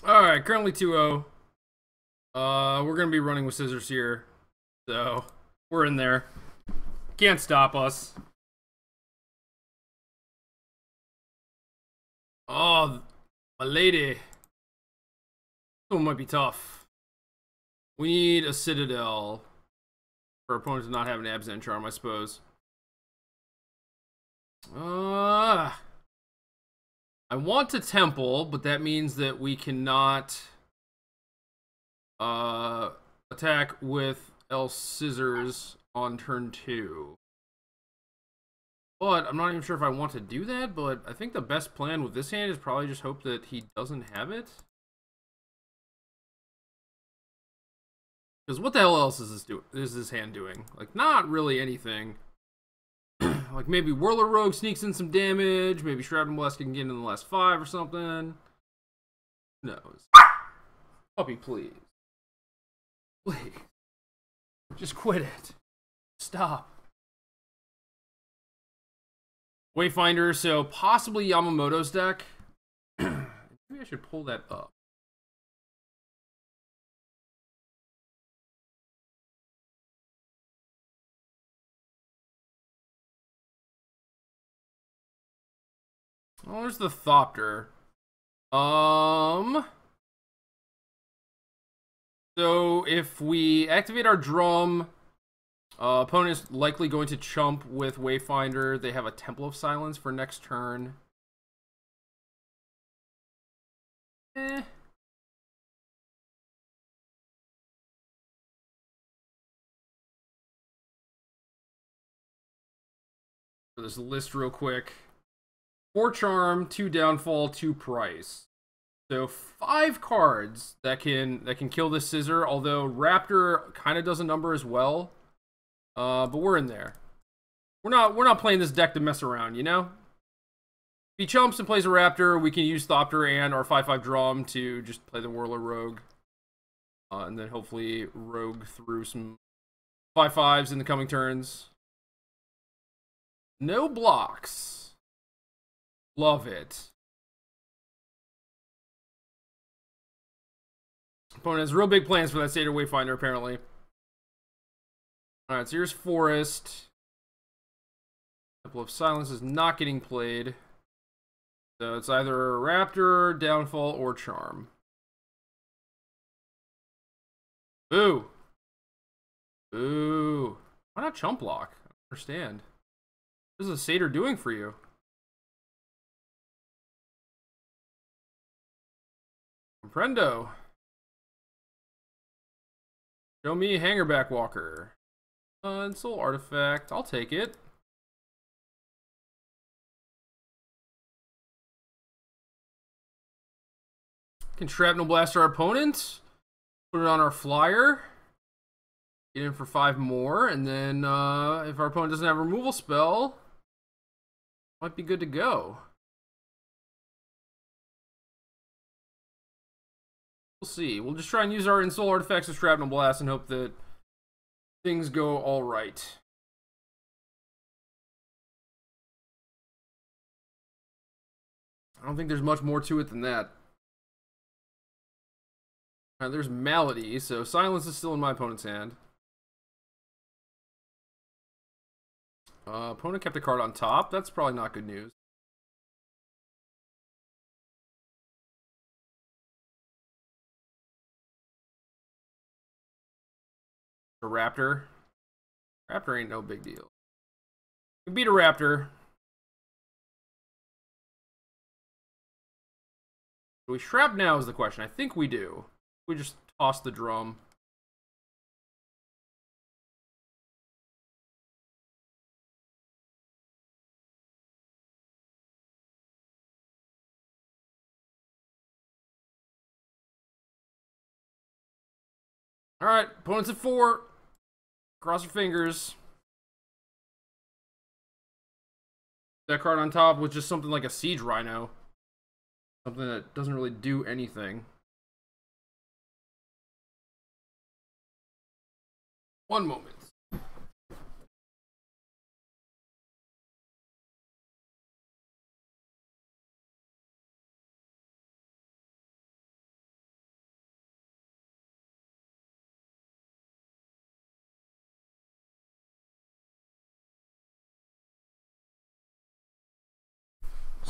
Alright, currently 2-0. We're gonna be running with scissors here. So, we're in there. Can't stop us. Oh, my lady. This one might be tough. We need a citadel for our opponent to not have an absent charm, I suppose. I want to temple, but that means that we cannot attack with L scissors on turn 2. But I'm not even sure if I want to do that, but I think the best plan with this hand is probably just hope that he doesn't have it. Because what the hell else is this hand doing? Like, not really anything. Like, maybe Whirler Rogue sneaks in some damage. Maybe Shrapnel Blast can get in the last 5 or something. Who knows? Puppy, please. Please. Just quit it. Stop. Wayfinder, so possibly Yamamoto's deck. Maybe I should pull that up. Oh, there's the Thopter. So if we activate our drum, opponent is likely going to chump with Wayfinder. They have a Temple of Silence for next turn. For this list real quick. 4 Charm, 2 Downfall, 2 Price. So 5 cards that can kill this scissor, although Raptor kind of does a number as well. But we're in there. We're not playing this deck to mess around, you know? If he chumps and plays a Raptor, we can use Thopter and our 5/5 drum to just play the Whirler Rogue. And then hopefully Rogue through some 5/5s in the coming turns. No blocks. Love it. Opponent has real big plans for that Seder Wayfinder, apparently. Alright, so here's Forest. Temple of Silence is not getting played. So it's either Raptor, Downfall, or Charm. Boo! Boo! Why not Chump Block? I don't understand. What is a Seder doing for you? Comprendo. Show me Hangerback Walker. And Soul Artifact. I'll take it. Can Shrapnel Blast our opponent. Put it on our flyer. Get in for 5 more. And then if our opponent doesn't have a removal spell, might be good to go. We'll see. We'll just try and use our Ensoul Artifacts of Shrapnel Blast and hope that things go alright. I don't think there's much more to it than that. There's Malady, so Silence is still in my opponent's hand. Opponent kept a card on top. That's probably not good news. A Raptor. Raptor ain't no big deal. We can beat a Raptor. Do we Shrap now is the question. I think we do. We just toss the drum. Alright, opponent's at 4. Cross your fingers. That card on top was just something like a Siege Rhino. Something that doesn't really do anything. One moment.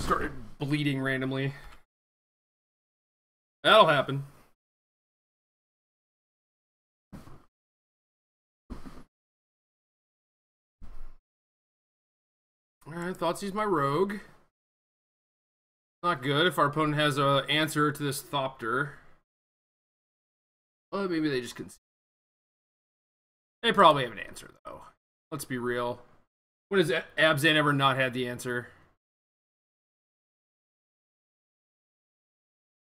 started bleeding randomly. That'll happen. Alright, Thoughtseize my rogue. Not good if our opponent has an answer to this Thopter. Well, maybe they just concede. They probably have an answer, though. Let's be real. When has Abzan ever not had the answer?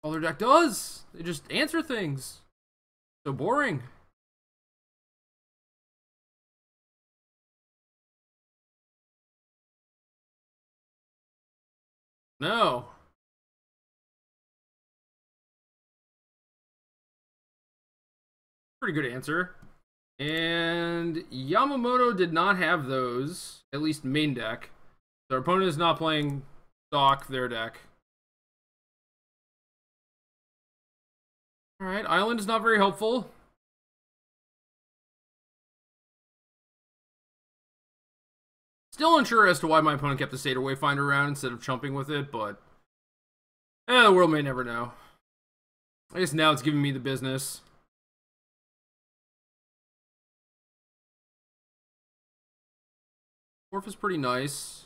All their deck does. They just answer things. So boring. No. Pretty good answer. And Yamamoto did not have those, at least main deck. So our opponent is not playing stock their deck. Alright, Island is not very helpful. Still unsure as to why my opponent kept the Seder Wayfinder around instead of chumping with it, but the world may never know. I guess now it's giving me the business. Morph is pretty nice.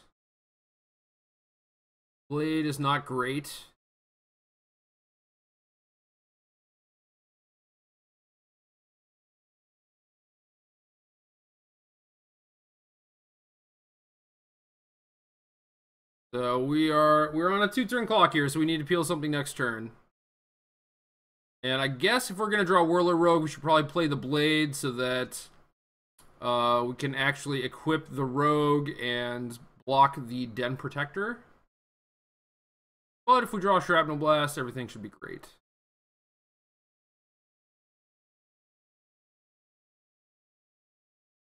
Blade is not great. So we're on a 2-turn clock here, so we need to peel something next turn. And I guess if we're gonna draw Whirler Rogue, we should probably play the Blade so that we can actually equip the Rogue and block the Den Protector. But if we draw Shrapnel Blast, everything should be great.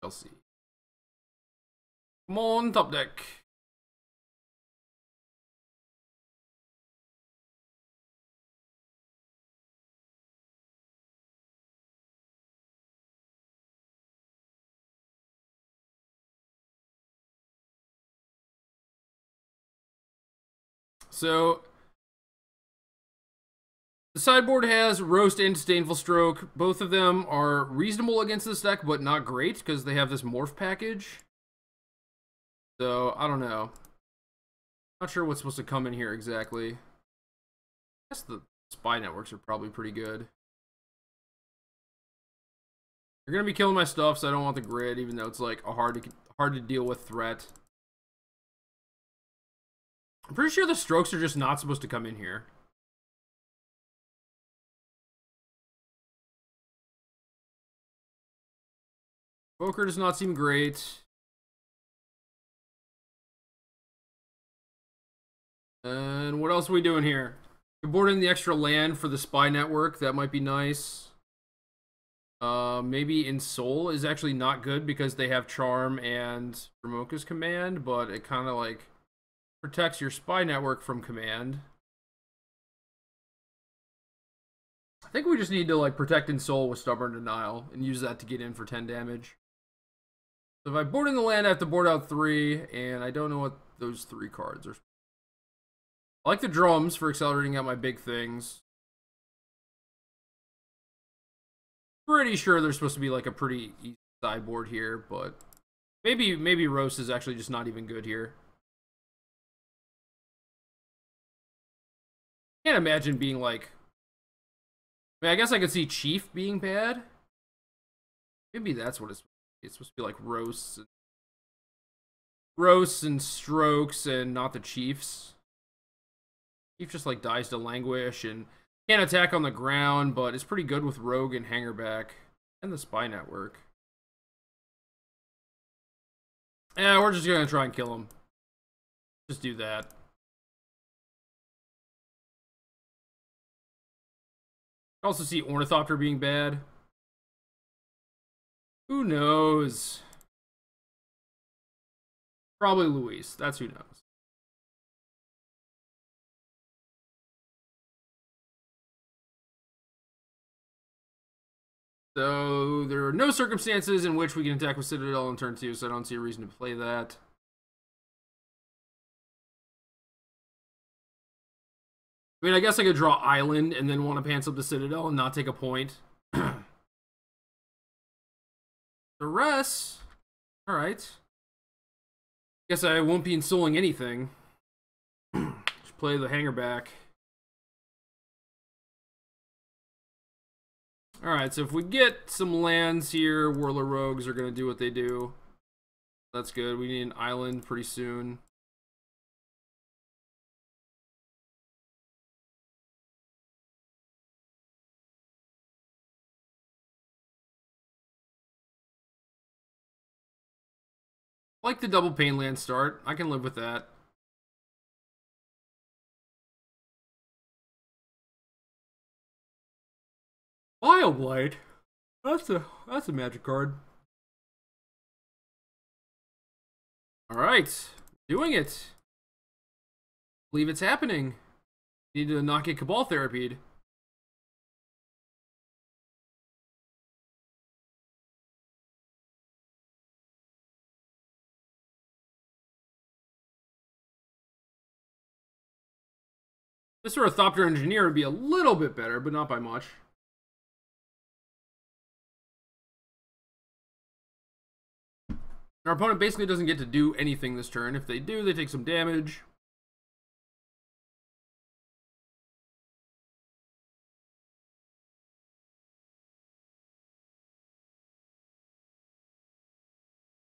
I'll see. Come on, top deck. So the sideboard has Roast and Disdainful Stroke. Both of them are reasonable against this deck, but not great because they have this morph package. So I don't know. Not sure what's supposed to come in here exactly. I guess the spy networks are probably pretty good. You're gonna be killing my stuff, so I don't want the grid, even though it's like a hard to deal with threat. I'm pretty sure the strokes are just not supposed to come in here. Poker does not seem great. And what else are we doing here? We're boarding the extra land for the spy network. That might be nice. Maybe Ensoul is actually not good because they have Charm and Ramoka's Command, but it kind of like protects your spy network from command. I think we just need to like protect Ensoul with Stubborn Denial and use that to get in for 10 damage. So if I board in the land, I have to board out 3, and I don't know what those 3 cards are. I like the drums for accelerating out my big things. Pretty sure there's supposed to be like a pretty easy sideboard here, but maybe Roast is actually just not even good here. Can't imagine being like, I mean, I guess I could see Chief being bad. Maybe that's what it's supposed to be, like roasts and strokes and not the Chiefs. Chief just like dies to Languish and can't attack on the ground, but it's pretty good with Rogue and Hangerback and the Spy Network. Yeah, we're just gonna try and kill him. Just do that. I also see Ornithopter being bad. Who knows? Probably Luis. That's who knows. So there are no circumstances in which we can attack with Citadel on turn 2, so I don't see a reason to play that. I mean, I guess I could draw Island and then want to pants up the Citadel and not take a point. The rest... Alright. Guess I won't be installing anything. Just play the hanger back. Alright, so if we get some lands here, Whirler Rogues are going to do what they do. That's good. We need an island pretty soon. Like the double pain land start. I can live with that. Bioblight. That's a magic card. Alright. Doing it. Believe it's happening. Need to not get Cabal therapied. This sort of Thopter Engineer would be a little bit better, but not by much. Our opponent basically doesn't get to do anything this turn. If they do, they take some damage.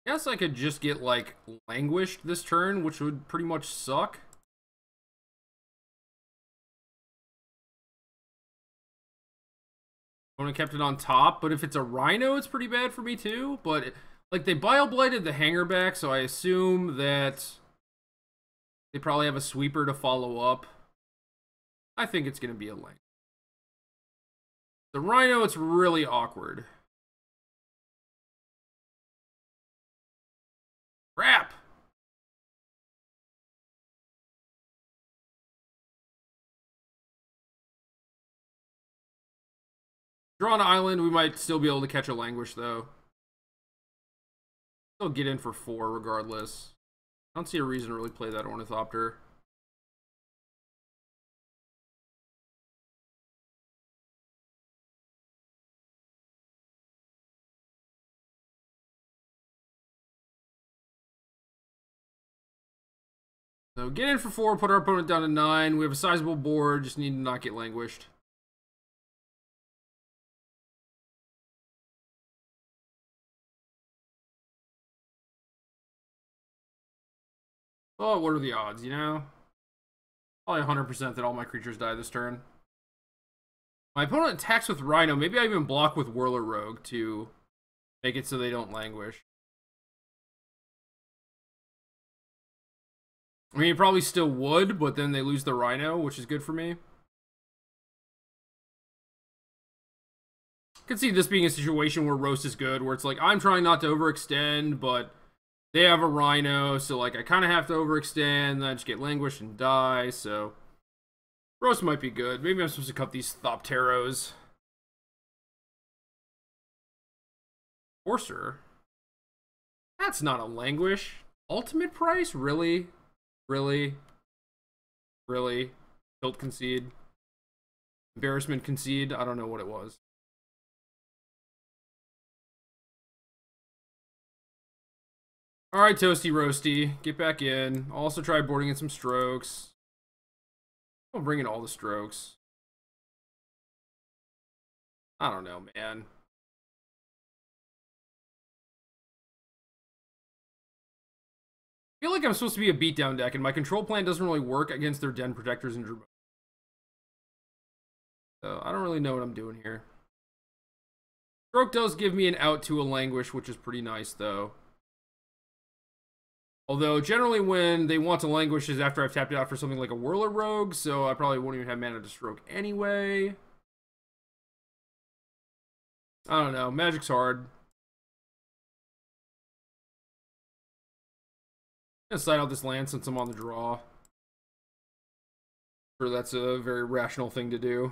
Guess I could just get, like, Languished this turn, which would pretty much suck. Opponent kept it on top, but if it's a Rhino, it's pretty bad for me too. But, like, they Bioblighted the hanger back, so I assume that they probably have a sweeper to follow up. I think it's going to be a Lang. The Rhino, it's really awkward. Crap! Draw an island, we might still be able to catch a Languish, though. Still get in for 4 regardless. I don't see a reason to really play that Ornithopter. So get in for 4, put our opponent down to 9. We have a sizable board, just need to not get Languished. Oh, what are the odds, you know? Probably 100% that all my creatures die this turn. My opponent attacks with Rhino. Maybe I even block with Whirler Rogue to make it so they don't Languish. I mean, you probably still would, but then they lose the Rhino, which is good for me. I can see this being a situation where Roast is good, where it's like, I'm trying not to overextend, but they have a Rhino, so like I kind of have to overextend, then I just get Languished and die, so Roast might be good. Maybe I'm supposed to cut these Thopteros. Forcer? That's not a Languish. Ultimate price? Really? Really? Really? Tilt concede? Embarrassment concede? I don't know what it was. Alright, Toasty Roasty. Get back in. Also try boarding in some strokes. I'll bring in all the strokes. I don't know, man. I feel like I'm supposed to be a beatdown deck, and my control plan doesn't really work against their Den Protectors and Drew. So I don't really know what I'm doing here. Stroke does give me an out to a Languish, which is pretty nice, though. Although, generally when they want to Languish is after I've tapped it out for something like a Whirler Rogue, so I probably won't even have mana to Stroke anyway. I don't know. Magic's hard. I'm gonna side out this land since I'm on the draw. I'm sure that's a very rational thing to do.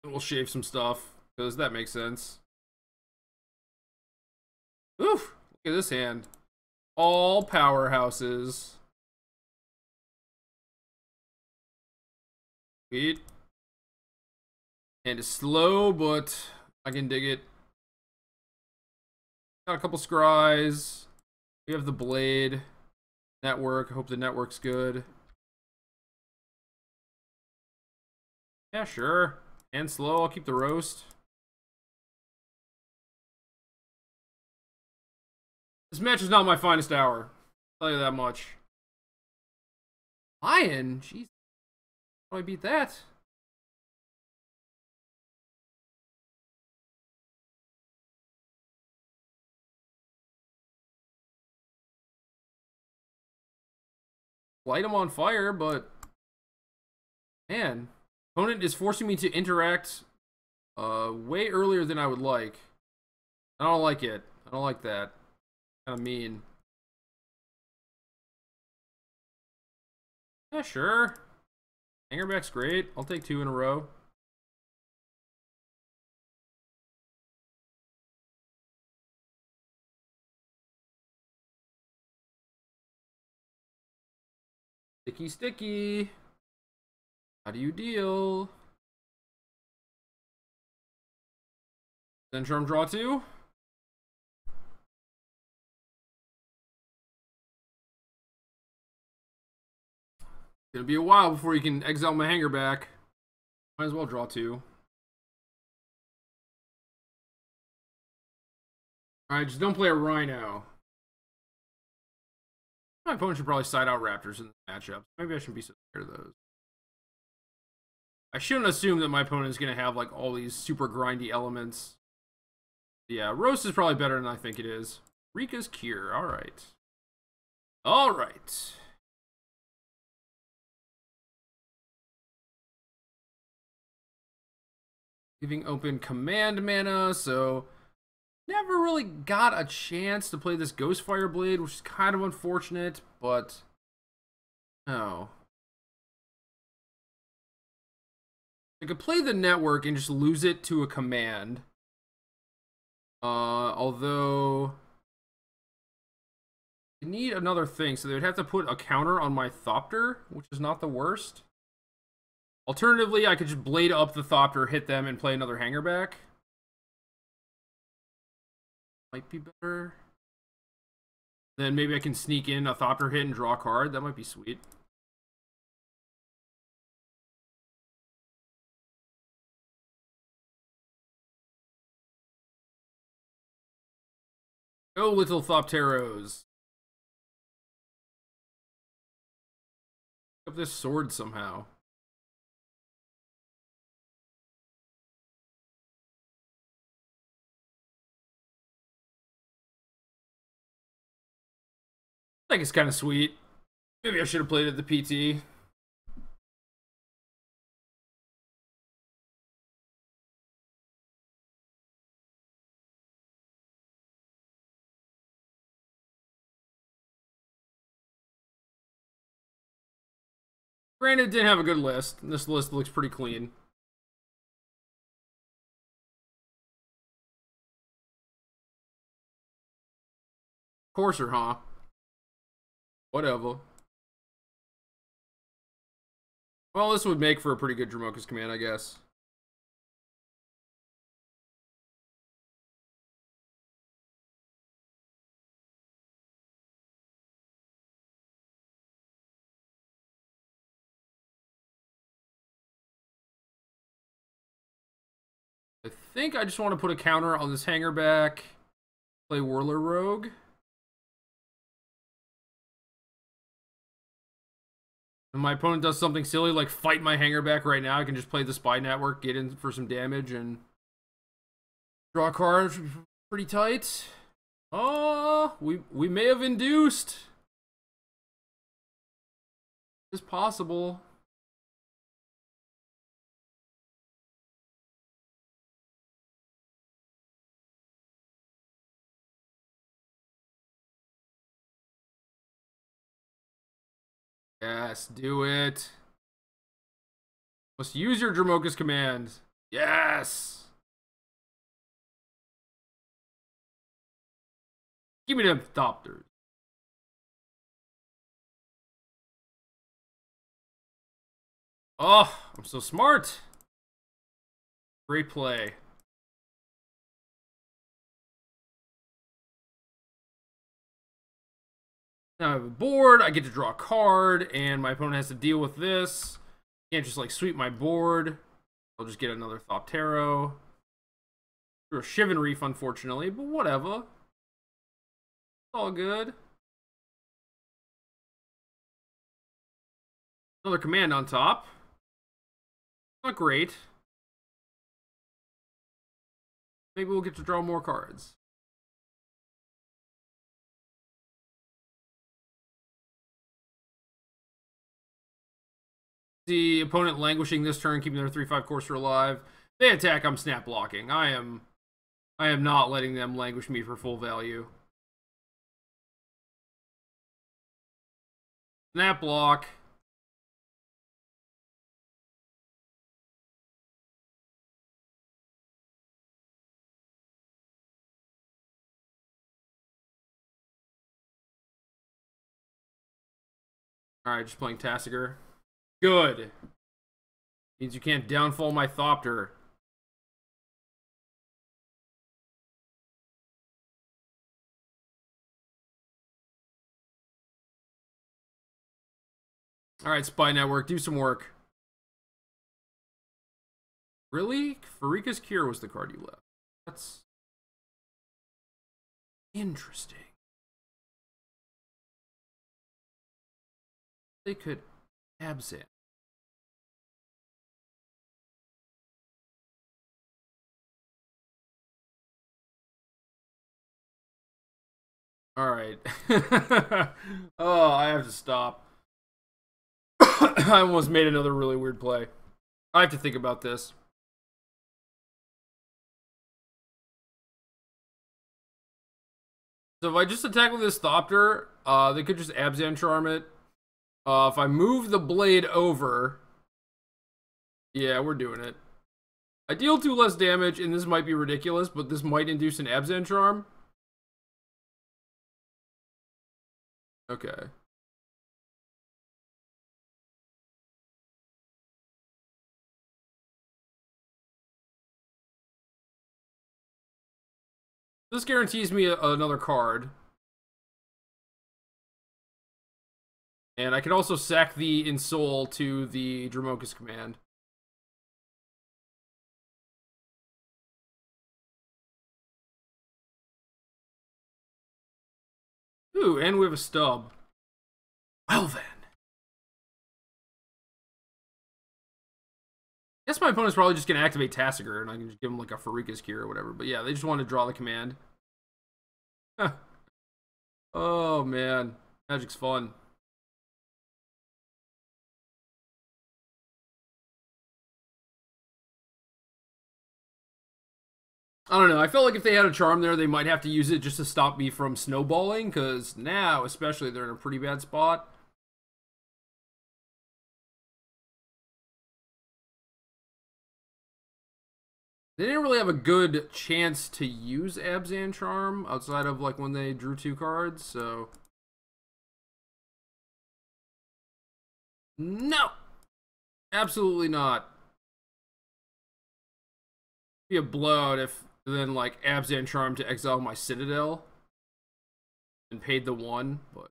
We'll shave some stuff, because that makes sense. Oof. Look at this hand. All powerhouses. Sweet. And it's slow, but I can dig it. Got a couple scries. We have the blade. Network. I hope the network's good. Yeah, sure. And slow. I'll keep the roast. This match is not my finest hour. I'll tell you that much. Lion? Jeez. How do I beat that? Light him on fire, but man, opponent is forcing me to interact way earlier than I would like. I don't like it. I don't like that. Kind of mean. Yeah, sure. Hangerback's great. I'll take 2 in a row. Sticky, sticky. How do you deal? Centrum draw 2. Gonna be a while before you can exile my hanger back. Might as well draw 2. Alright, just don't play a Rhino. My opponent should probably side out Raptors in the matchup. Maybe I shouldn't be so scared of those. I shouldn't assume that my opponent is going to have like all these super grindy elements. Yeah, Roast is probably better than I think it is. Rika's Cure. Alright. Alright. Leaving open command mana, so never really got a chance to play this Ghostfire Blade, which is kind of unfortunate, but no. I could play the network and just lose it to a command. Although I need another thing, so they would have to put a counter on my Thopter, which is not the worst. Alternatively, I could just blade up the Thopter, hit them, and play another hanger back. Might be better. Then maybe I can sneak in a Thopter hit and draw a card. That might be sweet. Go, little Thopteros. Pick up this sword somehow. I think it's kind of sweet. Maybe I should have played at the PT. Granted, didn't have a good list. This list looks pretty clean. Courser, huh? Whatever. Well, this would make for a pretty good Dromoka's command, I guess. I think I just want to put a counter on this hanger back. Play Whirler Rogue. And my opponent does something silly like fight my hanger back right now. I can just play the Spy Network, get in for some damage, and draw a card. Pretty tight. Oh, we may have induced. It's possible. Yes, do it. Must use your Dromoka's command. Yes. Give me them Thopters. Oh, I'm so smart. Great play. Now I have a board, I get to draw a card, and my opponent has to deal with this. Can't just like sweep my board. I'll just get another Thoptero. Or a Shivan Reef, unfortunately, but whatever. It's all good. Another command on top. Not great. Maybe we'll get to draw more cards. The opponent languishing this turn, keeping their 3/5 courser alive. They attack, I'm snap blocking. I am not letting them languish me for full value. Snap block. Alright, just playing Tassiger. Good. Means you can't downfall my Thopter. Alright, Spy Network, do some work. Really? Farika's Cure was the card you left. That's interesting. They could absent. Alright. Oh, I have to stop. I almost made another really weird play. I have to think about this. So if I just attack with this Thopter, they could just Abzan Charm it. If I move the blade over... Yeah, we're doing it. I deal 2 less damage, and this might be ridiculous, but this might induce an Abzan Charm. Okay. This guarantees me another card. And I can also sack the Ensoul to the Dramoka's command. Ooh, and we have a stub. Well then. I guess my opponent's probably just going to activate Tassiger, and I can just give him like a Farika's Cure or whatever. But yeah, they just want to draw the command. Oh, man. Magic's fun. I don't know. I felt like if they had a charm there, they might have to use it just to stop me from snowballing, because now, especially, they're in a pretty bad spot. They didn't really have a good chance to use Abzan Charm outside of like when they drew 2 cards, so... No! Absolutely not. It'd be a blowout if then like Abzan Charm to exile my Citadel and paid the 1, but...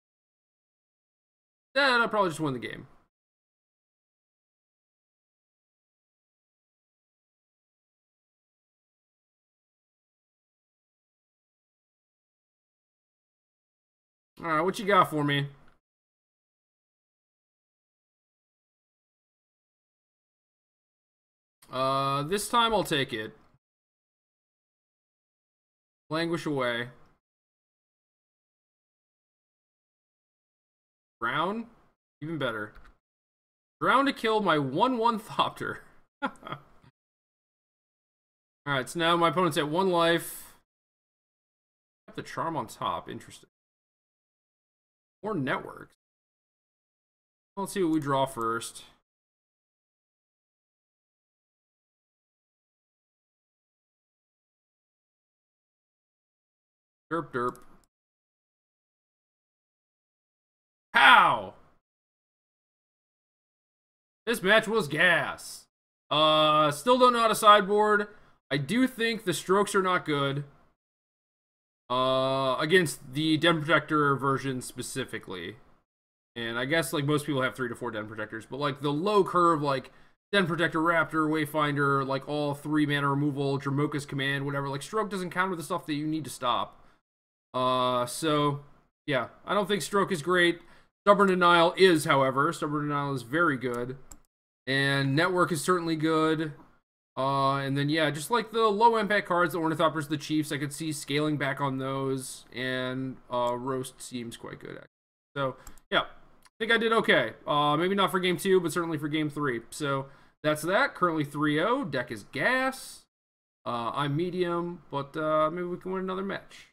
Then I'll probably just win the game. Alright, what you got for me? This time I'll take it. Languish away. Drown? Even better. Drown to kill my 1/1 Thopter. Alright, so now my opponent's at 1 life. Got the charm on top. Interesting. More networks. Let's see what we draw first. Derp derp. How? This match was gas. Still don't know how to sideboard. I do think the strokes are not good. Against the Den Protector version specifically. And I guess, like, most people have 3 to 4 Den Protectors, but, like, the low curve, like, Den Protector, Raptor, Wayfinder, like, all 3 mana removal, Dramoka's Command, whatever, like, stroke doesn't counter the stuff that you need to stop. So, yeah, I don't think stroke is great. Stubborn Denial is, however. Stubborn Denial is very good. And Network is certainly good. And then, yeah, just like the low impact cards, the Ornithopters, the Chiefs, I could see scaling back on those. And Roast seems quite good, actually. So, yeah, I think I did okay. Maybe not for game 2, but certainly for game 3. So, that's that. Currently 3-0. Deck is gas. I'm medium, but maybe we can win another match.